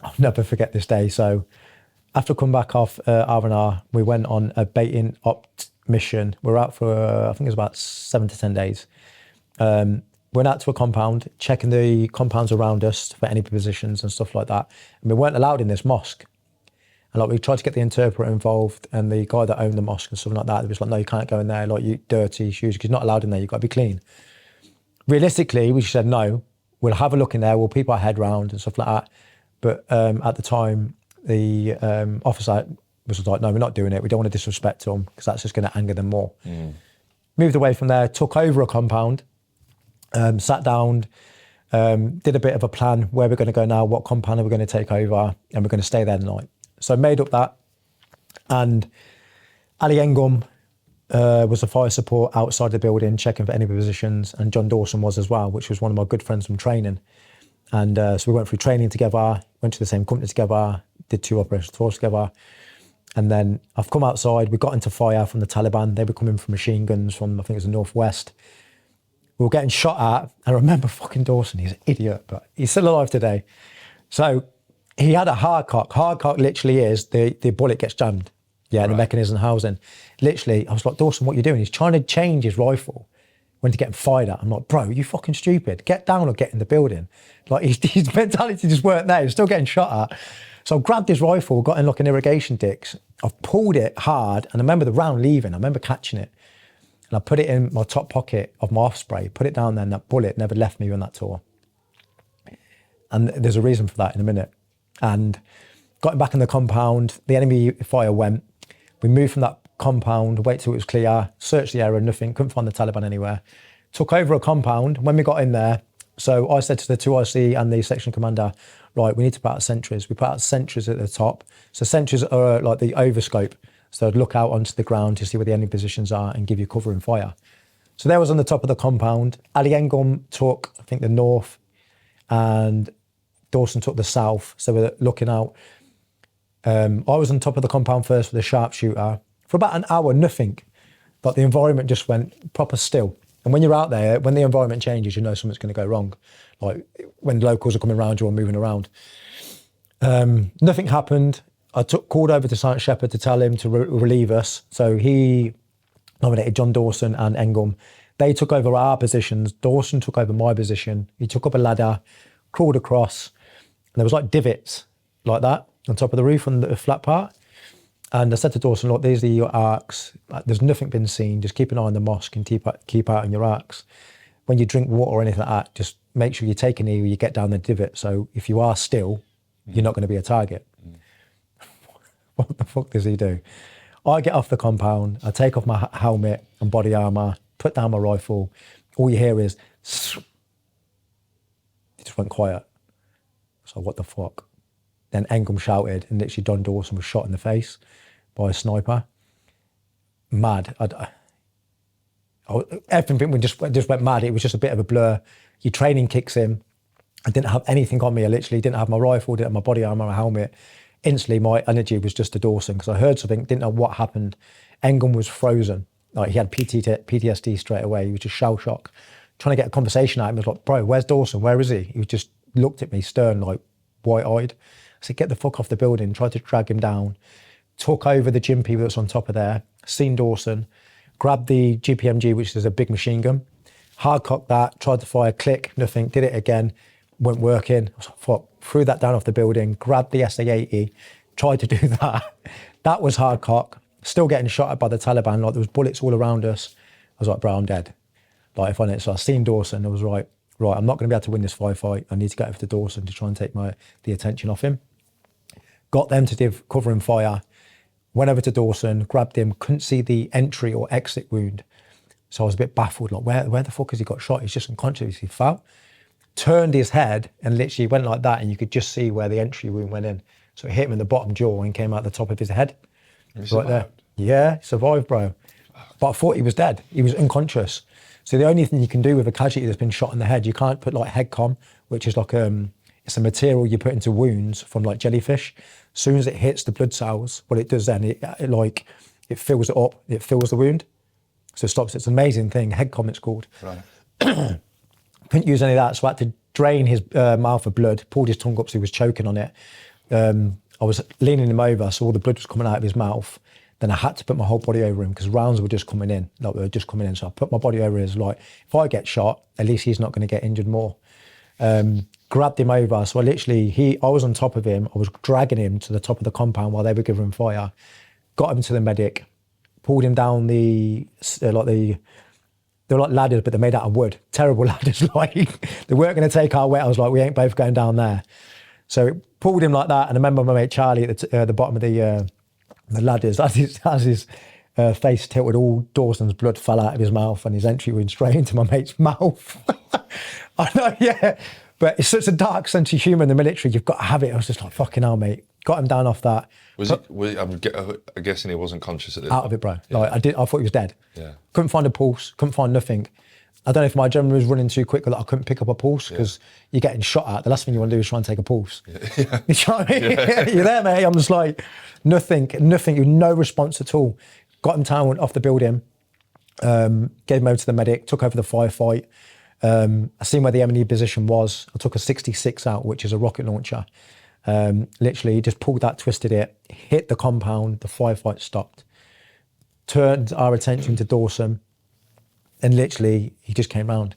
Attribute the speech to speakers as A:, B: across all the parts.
A: I'll never forget this day. So after coming back off R&R, we went on a baiting opt mission. We were out for, I think it was about 7 to 10 days. Went out to a compound, checking the compounds around us for enemy positions and stuff like that. And we weren't allowed in this mosque. And like we tried to get the interpreter involved and the guy that owned the mosque and stuff like that. It was like, no, you can't go in there. Like, you dirty shoes, because you're not allowed in there. You've got to be clean. Realistically, we said, no, we'll have a look in there. We'll peep our head round and stuff like that. But at the time, the officer was like, no, we're not doing it. We don't want to disrespect them because that's just going to anger them more. Moved away from there, took over a compound, sat down, did a bit of a plan, where we're going to go now, what compound are we going to take over, and we're going to stay there tonight. So made up that, and Ali Engum was the fire support outside the building, checking for enemy positions, and John Dawson was as well, which was one of my good friends from training. And so we went through training together, went to the same company together, did 2 operations tours together. And then I've come outside, we got into fire from the Taliban. They were coming from machine guns from, I think it was the northwest. We were getting shot at. And I remember fucking Dawson, he's an idiot, but he's still alive today. So he had a hard cock. Hard cock literally is the bullet gets jammed. Yeah, right. The mechanism housing. Literally, I was like, Dawson, what are you doing? He's trying to change his rifle when to get fired at. I'm like, bro, you fucking stupid. Get down or get in the building. Like, his mentality just weren't there. He's still getting shot at. So I grabbed his rifle, got in like an irrigation dix. I've pulled it hard, and I remember the round leaving. I remember catching it. And I put it in my top pocket of my off-spray, put it down there, and that bullet never left me on that tour. And there's a reason for that in a minute. And got him back in the compound. The enemy fire went. We moved from that compound, wait till it was clear, searched the area, nothing, couldn't find the Taliban anywhere. Took over a compound. When we got in there, so I said to the 2IC and the section commander, right, we need to put out sentries. We put out sentries at the top. So sentries are like the overscope. So I'd look out onto the ground to see where the enemy positions are and give you cover and fire. So there was on the top of the compound. Ali Engum took, I think, the north, and Dawson took the south. So we're looking out. I was on top of the compound first with a sharpshooter. For about an hour, nothing. But the environment just went proper still. And when you're out there, when the environment changes, you know something's going to go wrong. Like when locals are coming around you or moving around. Nothing happened. I called over to Sergeant Shepherd to tell him to relieve us. So he nominated John Dawson and Engum. They took over our positions. Dawson took over my position. He took up a ladder, crawled across, and there was like divots like that on top of the roof on the flat part. And I said to Dawson, look, these are your arcs. There's nothing been seen. Just keep an eye on the mosque and keep out on your arcs. When you drink water or anything like that, just make sure you take a knee or you get down the divot. So if you are still, you're not going to be a target. What the fuck does he do? I get off the compound. I take off my helmet and body armour, put down my rifle. All you hear is, it just went quiet. So what the fuck? Then Engum shouted, and literally John Dawson was shot in the face by a sniper. Mad. Everything just went mad. It was just a bit of a blur. Your training kicks in. I didn't have anything on me. I literally didn't have my rifle, didn't have my body armour, my helmet. Instantly, my energy was just to Dawson because I heard something, didn't know what happened. Engum was frozen. Like, he had PTSD straight away. He was just shell shock. Trying to get a conversation out of him. I was like, bro, where's Dawson? Where is he? He just looked at me stern, like white-eyed. I said, get the fuck off the building. Tried to drag him down. Took over the Gympie that's on top of there. Seen Dawson. Grabbed the GPMG, which is a big machine gun. Hard cocked that. Tried to fire. Click. Nothing. Did it again. Weren't working. I was like, fuck. Threw that down off the building. Grabbed the SA-80. Tried to do that. That was hard cock. Still getting shot at by the Taliban. Like, there was bullets all around us. I was like, bro, I'm dead. Like, if I didn't. So I seen Dawson. I was right, I'm not going to be able to win this firefight. I need to get over to Dawson to try and take the attention off him. Got them to give cover and fire. Went over to Dawson, grabbed him, couldn't see the entry or exit wound. So I was a bit baffled, like, where the fuck has he got shot? He's just unconscious, he fell. Turned his head and literally went like that, and you could just see where the entry wound went in. So it hit him in the bottom jaw and came out the top of his head. Right there. Yeah, he survived, bro. But I thought he was dead. He was unconscious. So the only thing you can do with a casualty that's been shot in the head, you can't put like head com, which is like it's a material you put into wounds from like jellyfish. As soon as it hits the blood cells, what it does then, it fills it up, it fills the wound. So it stops. It's an amazing thing. Head com, it's called.
B: Right.
A: Couldn't use any of that, so I had to drain his mouth of blood, pulled his tongue up so he was choking on it. I was leaning him over, so all the blood was coming out of his mouth. Then I had to put my whole body over him because rounds were just coming in. So I put my body over his, like, if I get shot, at least he's not going to get injured more. Grabbed him over. So I was on top of him. I was dragging him to the top of the compound while they were giving him fire. Got him to the medic, pulled him down they were like ladders, but they're made out of wood. Terrible ladders. Like, they weren't going to take our weight. I was like, we ain't both going down there. So it pulled him like that. And I remember my mate Charlie at the bottom of the ladders, as his face tilted, all Dawson's blood fell out of his mouth and his entry went straight into my mate's mouth. I know, yeah. But it's such a dark sense of humour in the military. You've got to have it. I was just like, fucking hell, mate. Got him down off that.
B: I'm guessing he wasn't conscious at this
A: Out of it, bro. Yeah. Like, I thought he was dead.
B: Yeah.
A: Couldn't find a pulse. Couldn't find nothing. I don't know if my adrenaline was running too quick or that I couldn't pick up a pulse because you're getting shot at. The last thing you want to do is try and take a pulse. Yeah. You know what I mean? Yeah. You're there, mate. I'm just like, nothing. No response at all. Got him down off the building. Gave him over to the medic. Took over the firefight. I seen where the M&E position was. I took a 66 out, which is a rocket launcher. Literally just pulled that, twisted it, hit the compound. The firefight stopped. Turned our attention to Dawson. And literally, he just came round.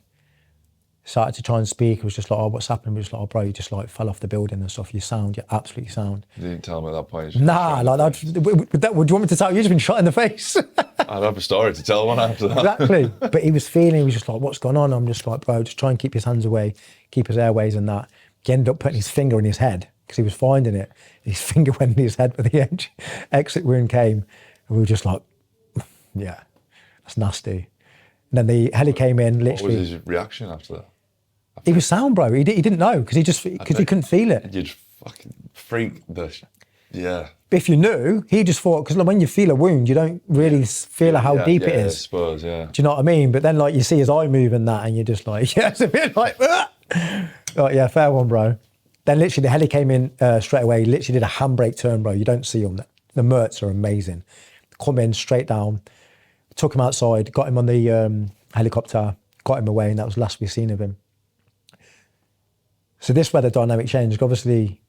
A: Started to try and speak. It was just like, oh, what's happening? We was like, oh, bro, you just like fell off the building and stuff. You're absolutely sound.
B: You didn't tell him at that point?
A: Nah, like that. Would you want me to tell you? You've just been shot in the face.
B: I'd have a story to tell one after that.
A: Exactly. But he was just like, what's going on? I'm just like, bro, just try and keep his hands away, keep his airways and that. He ended up putting his finger in his head because he was finding it. His finger went in his head when the exit wound came. And we were just like, yeah, that's nasty. And then the heli came in, literally.
B: What was his reaction after that?
A: He was sound, bro. He didn't know because he couldn't feel it.
B: You'd fucking freak yeah.
A: If you knew, he just thought, because when you feel a wound, you don't really feel how deep it is.
B: I suppose, yeah.
A: Do you know what I mean? But then, like, you see his eye move and that, and you're just like, yeah, it's a bit like, like, yeah, fair one, bro. Then literally the heli came in straight away. Literally did a handbrake turn, bro. You don't see them. The Mercs are amazing. Come in straight down. Took him outside, got him on the helicopter, got him away, and that was the last we've seen of him. So this is where the dynamic changed. Obviously,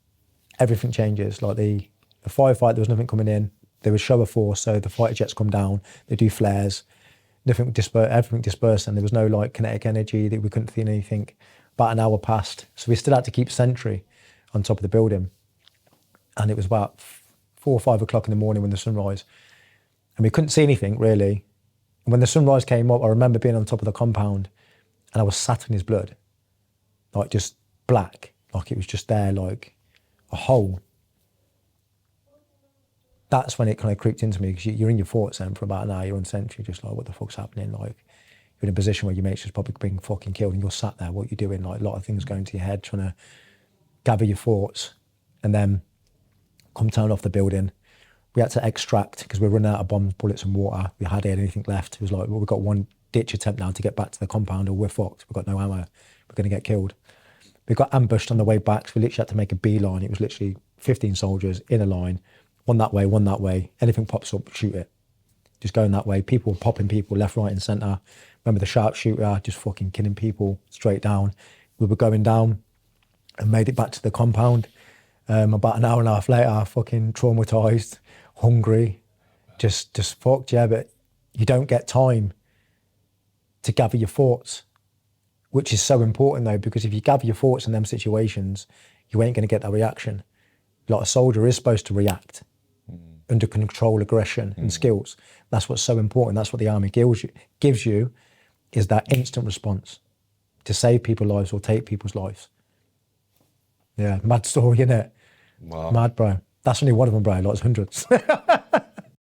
A: everything changes. Like the firefight, there was nothing coming in. There was show of force, so the fighter jets come down, they do flares, everything dispersed, and there was no like kinetic energy, that we couldn't feel anything. About an hour passed, so we still had to keep sentry on top of the building. And it was about 4 or 5 o'clock in the morning when the sunrise, and we couldn't see anything really. And when the sunrise came up, I remember being on top of the compound and I was sat in his blood, like just black, like it was just there, like a hole. That's when it kind of creeped into me because you're in your thoughts then for about an hour, you're on sentry, just like, what the fuck's happening? Like, you're in a position where your mate's just probably being fucking killed and you're sat there, what you're doing, like a lot of things going to your head, trying to gather your thoughts and then come down off the building. We had to extract because we were running out of bombs, bullets and water. We hardly had anything left. It was like, well, we've got one ditch attempt now to get back to the compound or we're fucked. We've got no ammo. We're going to get killed. We got ambushed on the way back. So we literally had to make a beeline. It was literally 15 soldiers in a line, one that way. Anything pops up, shoot it. Just going that way. People popping people left, right and centre. Remember the sharpshooter just fucking killing people straight down. We were going down and made it back to the compound. About an hour and a half later, fucking traumatised, hungry, just fucked, yeah, but you don't get time to gather your thoughts, which is so important though, because if you gather your thoughts in them situations, you ain't going to get that reaction. Like a soldier is supposed to react under control, aggression and skills. That's what's so important. That's what the army gives you is that instant response to save people's lives or take people's lives. Yeah, mad story, innit?
B: Wow.
A: Mad, bro. That's only one of them, bro. Like, there's hundreds.